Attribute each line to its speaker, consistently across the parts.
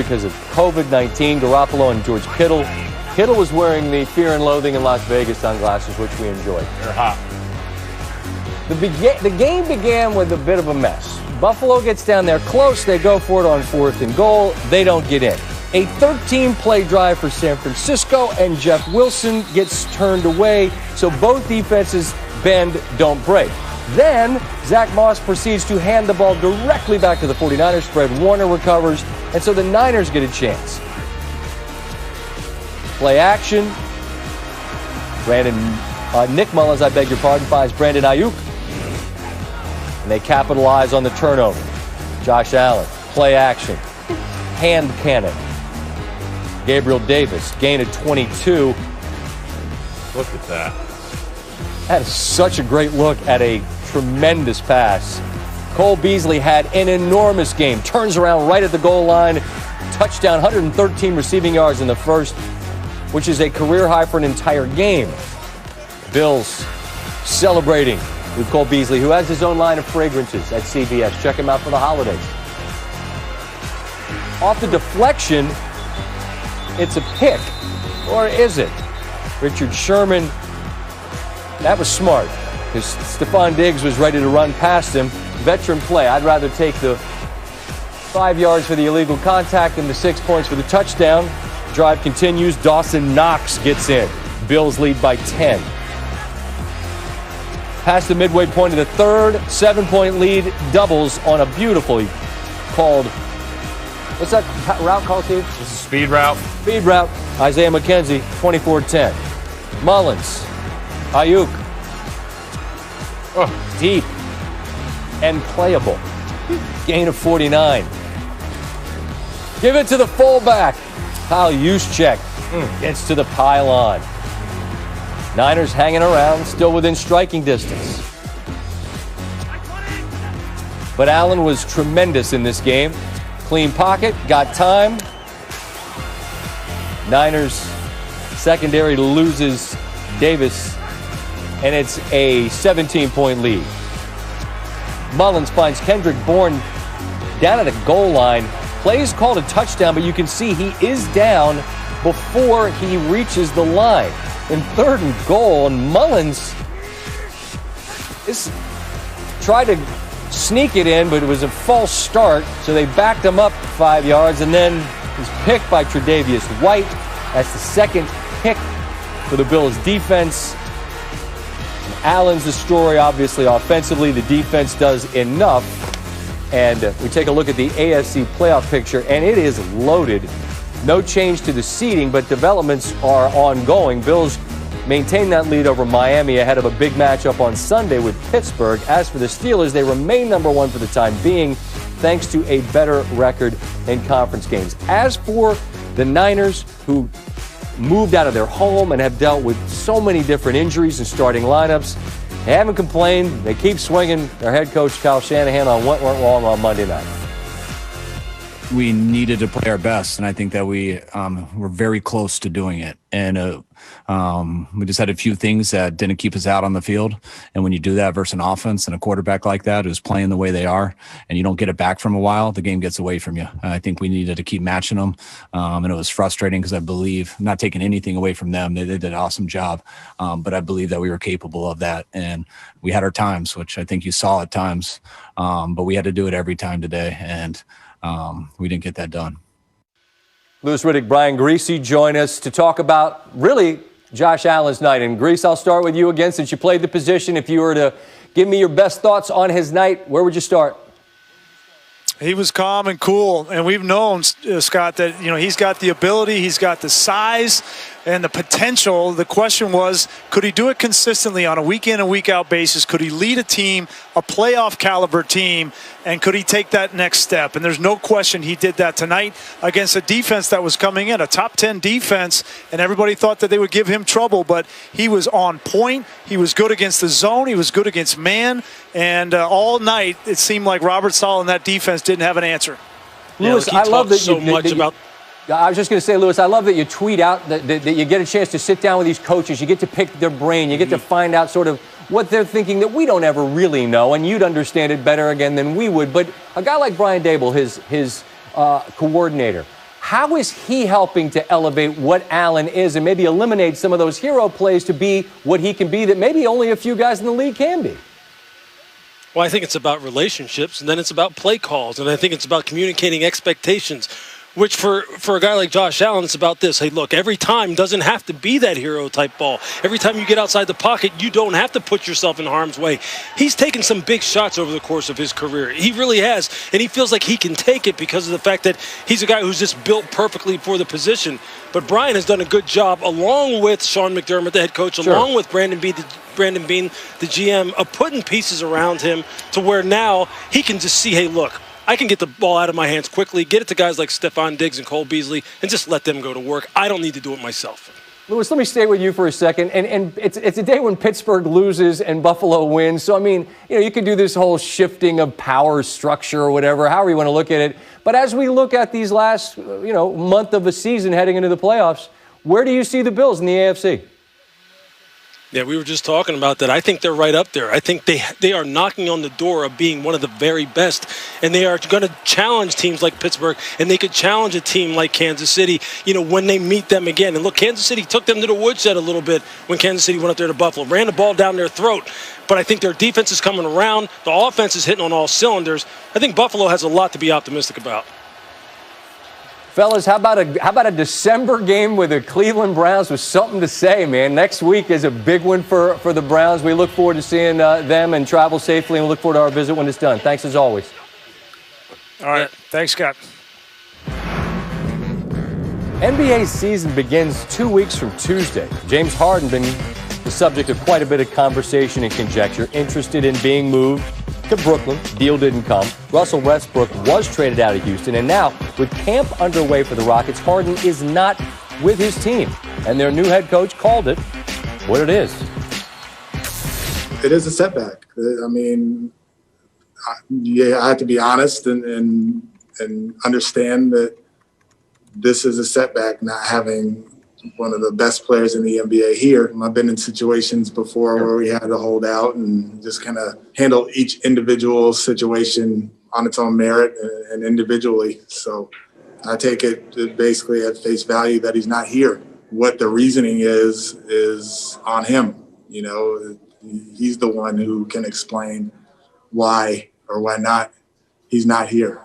Speaker 1: because of COVID-19. Garoppolo and George Kittle. Kittle was wearing the Fear and Loathing in Las Vegas sunglasses, which we enjoyed.
Speaker 2: They're hot.
Speaker 1: The game began with a bit of a mess. Buffalo gets down there close. They go for it on 4th and goal. They don't get in. A 13-play drive for San Francisco, and Jeff Wilson gets turned away. So both defenses bend, don't break. Then Zach Moss proceeds to hand the ball directly back to the 49ers. Fred Warner recovers, and so the Niners get a chance. Play action. Nick Mullins, I beg your pardon, finds Brandon Ayuk. And they capitalize on the turnover. Josh Allen, play action. Hand cannon. Gabriel Davis, gain of 22.
Speaker 2: Look at that.
Speaker 1: That is such a great look at a tremendous pass. Cole Beasley had an enormous game. Turns around right at the goal line. Touchdown, 113 receiving yards in the first, which is a career high for an entire game. Bills celebrating with Cole Beasley, who has his own line of fragrances at CVS. Check him out for the holidays. Off the deflection, it's a pick, or is it? Richard Sherman, that was smart, because Stephon Diggs was ready to run past him. Veteran play. I'd rather take the 5 yards for the illegal contact than the 6 points for the touchdown. Drive continues. Dawson Knox gets in. Bills lead by 10. Past the midway point of the third, 7-point lead doubles on a beautifully called, what's that route called, Steve?
Speaker 2: This is speed route.
Speaker 1: Speed route. Isaiah McKenzie, 24-10. Mullins, Ayuk, deep and playable. Gain of 49. Give it to the fullback. Kyle Juszczyk gets to the pylon. Niners hanging around, still within striking distance. But Allen was tremendous in this game. Clean pocket, got time. Niners secondary loses Davis, and it's a 17-point lead. Mullins finds Kendrick Bourne down at the goal line. Plays called a touchdown, but you can see he is down before he reaches the line. In 3rd and goal, and Mullins tried to sneak it in, but it was a false start, so they backed him up 5 yards, and then he's picked by Tre'Davious White. That's the second pick for the Bills' defense. And Allen's the story, obviously, offensively. The defense does enough. And we take a look at the AFC playoff picture, and it is loaded. No change to the seeding, but developments are ongoing. Bills maintain that lead over Miami ahead of a big matchup on Sunday with Pittsburgh. As for the Steelers, they remain number one for the time being, thanks to a better record in conference games. As for the Niners, who moved out of their home and have dealt with so many different injuries and starting lineups, they haven't complained. They keep swinging their head coach, Kyle Shanahan, on what went wrong on Monday night.
Speaker 3: We needed to play our best, and I think that we were very close to doing it. And we just had a few things that didn't keep us out on the field. And when you do that versus an offense and a quarterback like that who's playing the way they are, and you don't get it back from a while, the game gets away from you. I think we needed to keep matching them, and it was frustrating because I believe, not taking anything away from them, they did an awesome job, but I believe that we were capable of that. And we had our times, which I think you saw at times, but we had to do it every time today, and we didn't get that done.
Speaker 1: Louis Riddick, Brian Griese join us to talk about, really, Josh Allen's night. And Griese, I'll start with you again since you played the position. If you were to give me your best thoughts on his night, where would you start?
Speaker 4: He was calm and cool, and we've known, Scott, that he's got the ability, he's got the size and the potential. The question was, could he do it consistently on a week-in and week-out basis? Could he lead a team, a playoff caliber team, and could he take that next step? And there's no question he did that tonight against a defense that was coming in, a top 10 defense, and everybody thought that they would give him trouble, but he was on point. He was good against the zone. He was good against man, and all night it seemed like Robert Saleh and that defense didn't have an answer.
Speaker 1: Louis, I love that I was just going to say, Louis, I love that you tweet out that you get a chance to sit down with these coaches. You get to pick their brain. You get to find out sort of what they're thinking that we don't ever really know, and you'd understand it better again than we would. But a guy like Brian Daboll, his coordinator, How is he helping to elevate what Allen is and maybe eliminate some of those hero plays to be what he can be that maybe only a few guys in the league can be?
Speaker 5: Well, I think it's about relationships, and then it's about play calls, and I think it's about communicating expectations, which for a guy like Josh Allen, it's about this. Hey, look, every time doesn't have to be that hero-type ball. Every time you get outside the pocket, you don't have to put yourself in harm's way. He's taken some big shots over the course of his career. He really has, and he feels like he can take it because of the fact that he's a guy who's just built perfectly for the position. But Brian has done a good job, along with Sean McDermott, the head coach, along with Brandon Beane, the GM, of putting pieces around him to where now he can just see, hey, look, I can get the ball out of my hands quickly, get it to guys like Stephon Diggs and Cole Beasley, and just let them go to work. I don't need to do it myself.
Speaker 1: Louis, let me stay with you for a second. And it's a day when Pittsburgh loses and Buffalo wins. So, I mean, you can do this whole shifting of power structure or whatever, however you want to look at it. But as we look at these last, month of a season heading into the playoffs, where do you see the Bills in the AFC?
Speaker 5: Yeah, we were just talking about that. I think they're right up there. I think they are knocking on the door of being one of the very best, and they are going to challenge teams like Pittsburgh, and they could challenge a team like Kansas City, when they meet them again. And look, Kansas City took them to the woodshed a little bit when Kansas City went up there to Buffalo, ran the ball down their throat. But I think their defense is coming around. The offense is hitting on all cylinders. I think Buffalo has a lot to be optimistic about.
Speaker 1: Fellas, how about a December game with the Cleveland Browns with something to say, man? Next week is a big one for the Browns. We look forward to seeing them and travel safely, and we look forward to our visit when it's done. Thanks as always.
Speaker 4: All right. Thanks, Scott.
Speaker 1: NBA season begins 2 weeks from Tuesday. James Harden been the subject of quite a bit of conversation and conjecture, interested in being moved to Brooklyn. Deal didn't come. Russell Westbrook was traded out of Houston, and now with camp underway for the Rockets, Harden is not with his team, and their new head coach called it what it is.
Speaker 6: It is a setback. I mean, I have to be honest and understand that this is a setback, not having one of the best players in the NBA here. I've been in situations before where we had to hold out and just kind of handle each individual situation on its own merit and individually. So I take it basically at face value that he's not here. What the reasoning is on him. He's the one who can explain why or why not he's not here.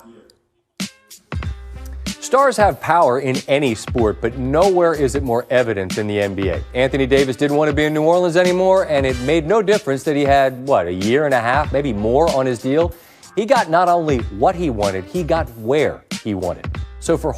Speaker 1: Stars have power in any sport, but nowhere is it more evident than the NBA. Anthony Davis didn't want to be in New Orleans anymore, and it made no difference that he had, a year and a half, maybe more on his deal. He got not only what he wanted, he got where he wanted. So for